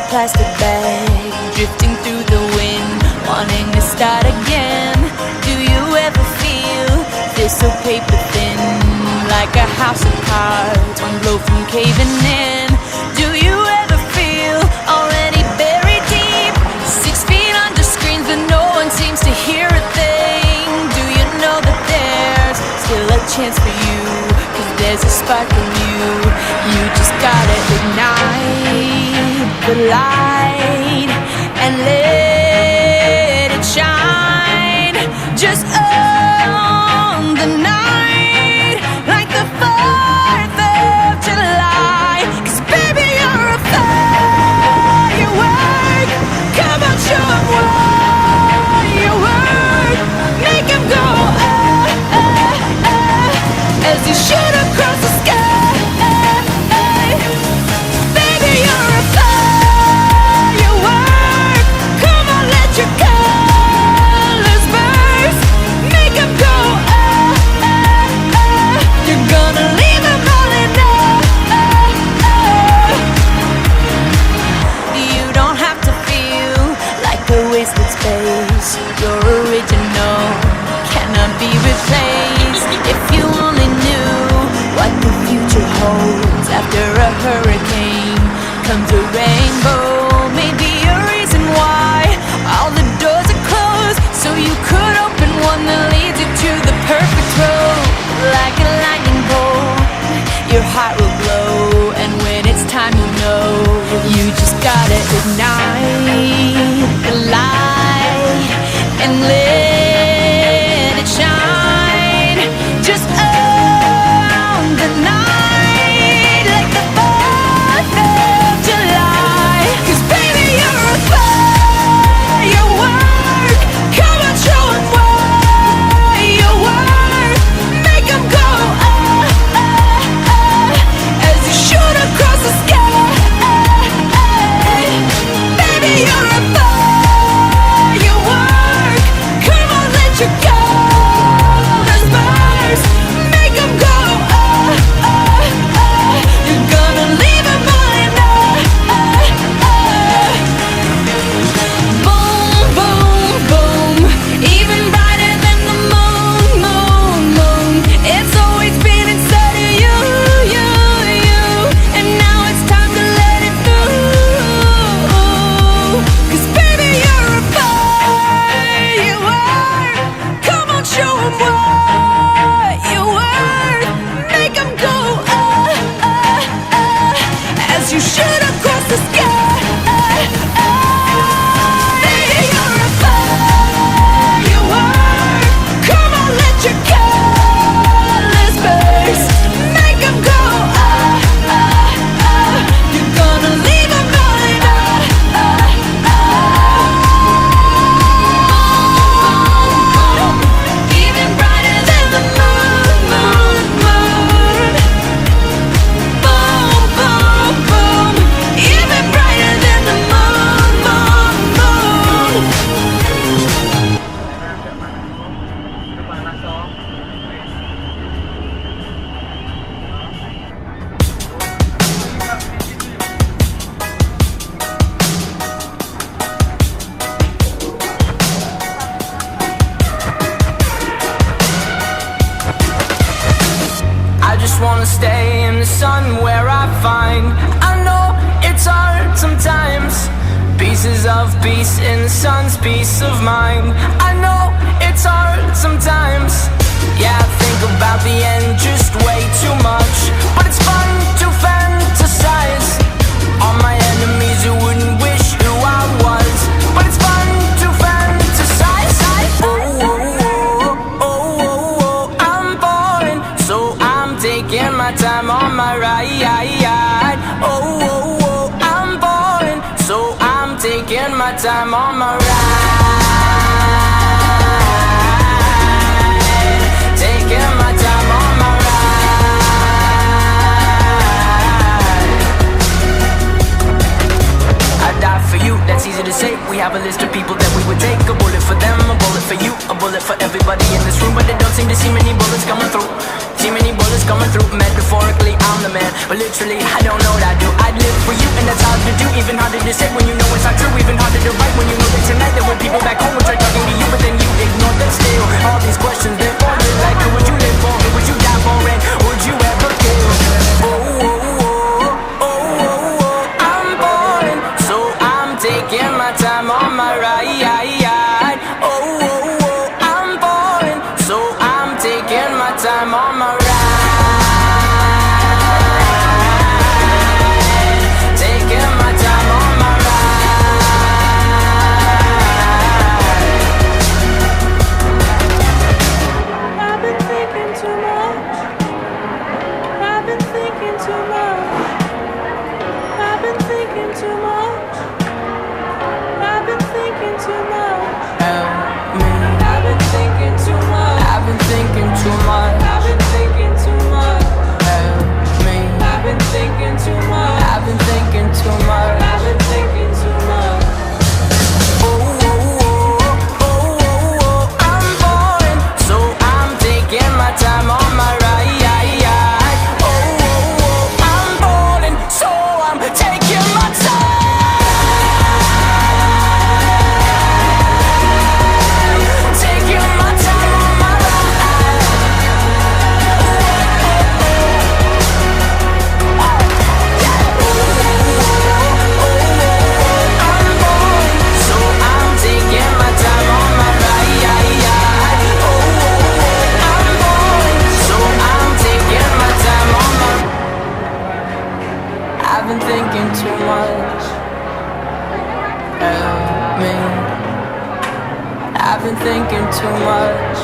plastic bag, drifting through the wind, wanting to start again. Do you ever feel this so paper thin, like a house of cards, one blow from caving in? Do you ever feel already buried deep, 6 feet under screens but no one seems to hear a thing? Do you know that there's still a chance for you, 'cause there's a spark in you? You just gotta ignite the light and let it shine. Just own the night like the 4th of July. 'Cause baby, you're a firework. Come on, show 'em what you work. Make 'em go as you shoot across the sky. Baby, you're a firework. Come on, let your colors burst. Make 'em go You're gonna leave 'em all in You don't have to feel like a wasted space. You're original, cannot be replaced. If you only knew what the future holds, after a hurricane comes a rainbow. Maybe a reason why all the doors are closed, so you could open one that leads you to the perfect road. Like a lightning bolt, your heart will glow, and when it's time, you know you just gotta ignite the light and let it shine. Just own the night like the 4th of July. 'Cause baby, you're a firework. Come on, show 'em what you work. Make 'em go as you shoot across the sky. Baby, you're a firework. Come on, let your colors burst. Make 'em go You're gonna leave 'em all in Boom, boom, boom. Even brighter than the moon, moon, moon. It's always been inside of you, you, you. And now it's time to let it through. 'Cause baby, you're a firework. Come on, show 'em what you worth. Make 'em go as you shoot across the sky. Baby, you're a firework. Come on, let your colors burst. Make 'em go You're gonna leave 'em all in Even brighter than the moon, moon, moon. Boom, boom, boom. Even brighter than the moon, moon, moon. I just wanna stay in the sun where I find. I know it's hard sometimes. Pieces of peace in the sun's peace of mind. I know it's hard sometimes. Yeah, I think about the end just way too much. But it's fun to fantasize on my enemies who wouldn't wish who I was. But it's fun to fantasize. Oh, oh, oh, oh, oh, oh. I'm falling, so I'm taking my time on my ride. Oh, oh, oh, I'm falling, so I'm taking my time on my ride. Taking my time on my ride. I die for you, that's easy to say. We have a list of people that we would take. A bullet for them, a bullet for you, a bullet for everybody in this room. But they don't seem to see many bullets coming through. See many bullets coming through. Metaphorically, I'm the man. But literally, I don't know what I do. I'd live for you, and that's hard to do. Even harder to say when you know it's not true. Even harder to write when you know that tonight there were people back home who tried talking to you, but then you ignored them still. All these questions, they're for you. Like, who would you live for? Who would you die for? And would you ever kill? Oh, oh, oh, oh, oh, oh. I'm falling, so I'm taking my time on my ride. Oh, oh, oh, I'm falling, so I'm taking my time on my ride. Taking my time on my ride. I've been thinking too much. I've been thinking too much. I've been thinking too much. I've been thinking too much. Help me. I've been thinking too much. I've been thinking too much. I've been thinking too much. Help me. I've been thinking too much. I've been thinking too much. I've been thinking too much. Oh, oh, oh, oh, oh, oh. I'm falling, so I'm taking my time on my ride. Oh, oh, oh, I'm falling, so I'm taking my time. Taking my time on my ride. I'm falling, so I'm taking my time on my ride. Oh, I'm falling, so I'm taking my time on my. I've been thinking too much. Help me. I've been thinking too much.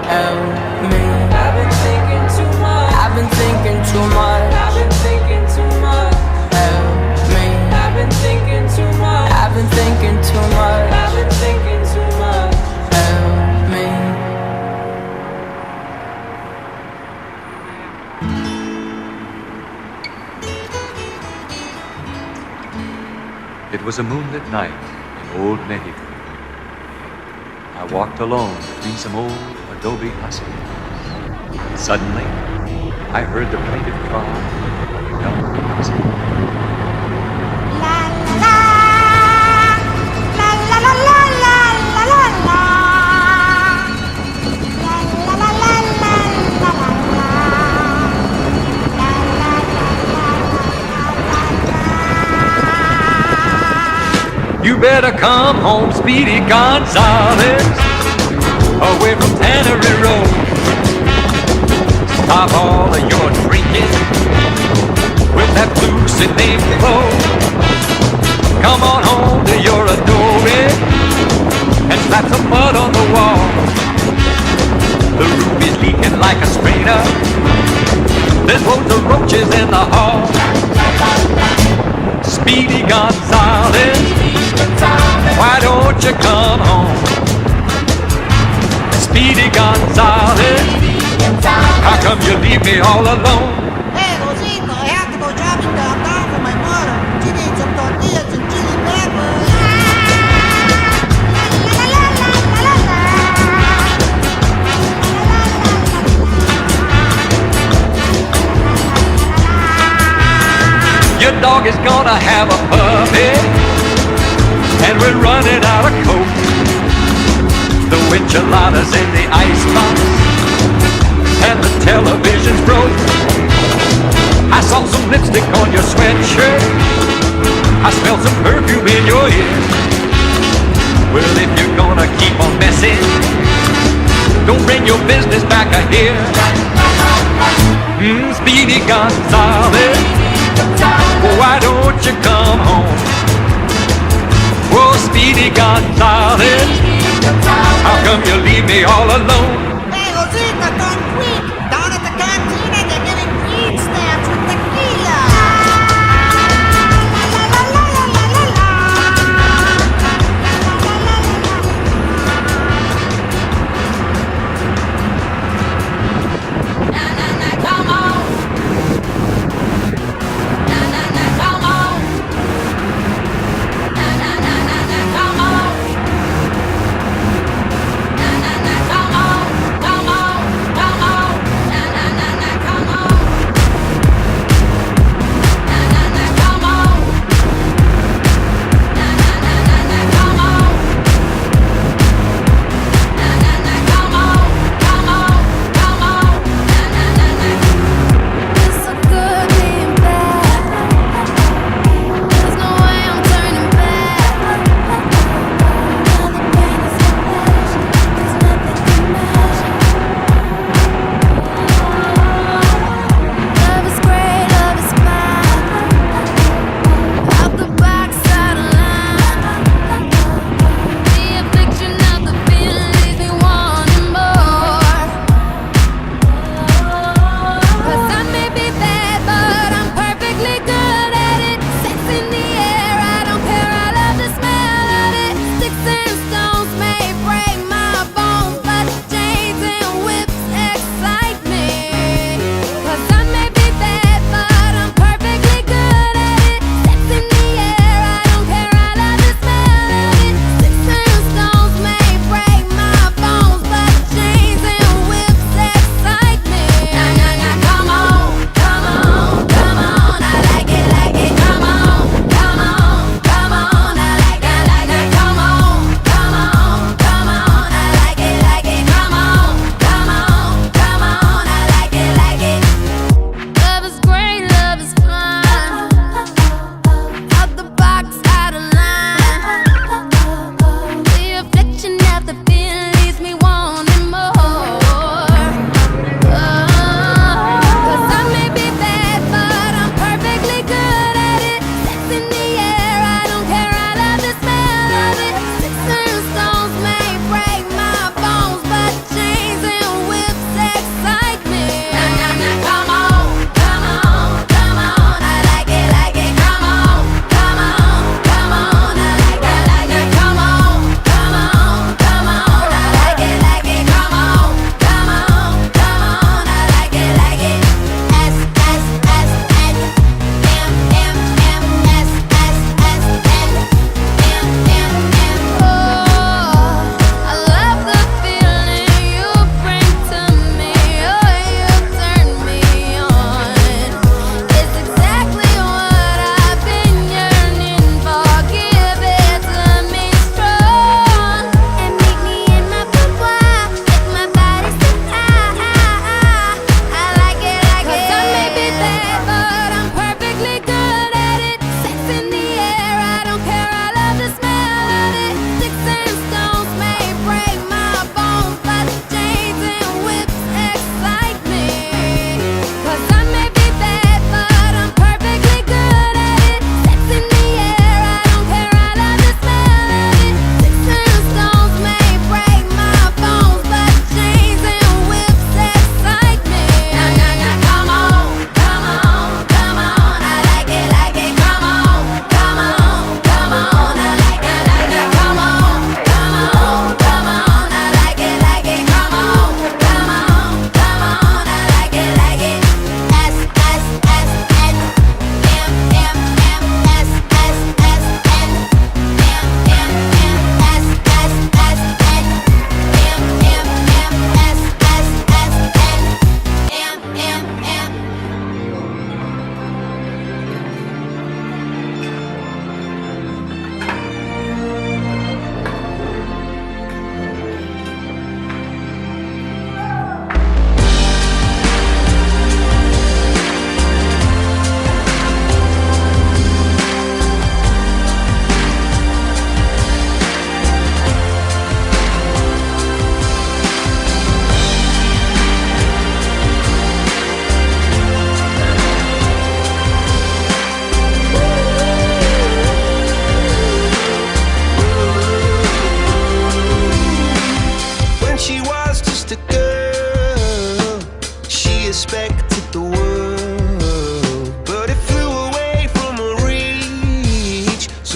Help me. I've been thinking too much. I've been thinking too much. I've been thinking too much. Help me. I've been thinking too much. I've been thinking too much. I've been thinking too much. Help me. It was a moonlit night in old Mexico. I walked alone between some old adobe hustings. Suddenly, I heard the plaintive cry of a young husky. You better come home, Speedy Gonzales, away from Tannery Road. Stop all of your drinking with that blue Sydney flow. Come on home to your adobe and slap some mud on the wall. The roof is leaking like a strainer. There's loads of roaches in the hall. Speedy Gonzales, why don't you come home? Speedy Gonzales, how come you leave me all alone? Hey, Rosito, I have to go shopping downtown for my mother. She needs some tortillas and chili peppers. Your dog is gonna have a puppy, and we're running out of Coke. The enchiladas in the icebox, and the television's broke. I saw some lipstick on your sweatshirt. I smelled some perfume in your ear. Well, if you're gonna keep on messing, don't bring your business back here. Speedy Gonzales, why don't you come home? Oh, Speedy Gonzales, how come you leave me all alone? Hey, Rosita, come quick. Down at the cantina, they're giving green stamps with tequila. Come on.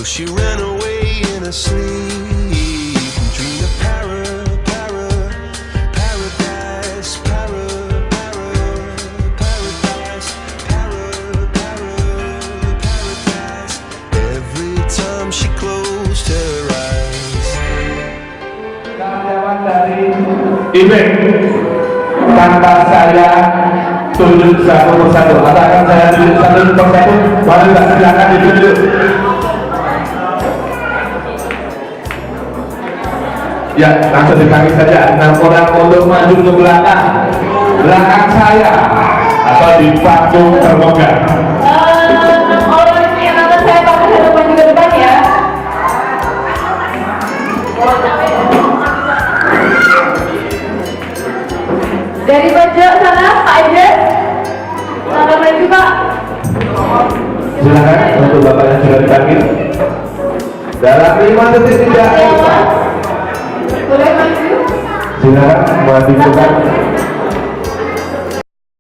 So she ran away in her sleep and dreamed of paradise, paradise. Every time she closed her eyes. Karyawan dari event tanpa saya tunjuk satu persatu, atau akan saya tunjuk satu persatu, baru silakan ditunjuk. Ya, langsung dipanggil saja 6 orang untuk maju ke belakang saya atau di panggung terbuka. Orang yang nama saya pakai satu maju ke depan ya. Dari pojok sana, Pak Aiden. Selamat maju, Pak. Silakan untuk bapak yang sudah dipanggil. Dalam 5 detik tidak. Boleh maju. Silakan maju.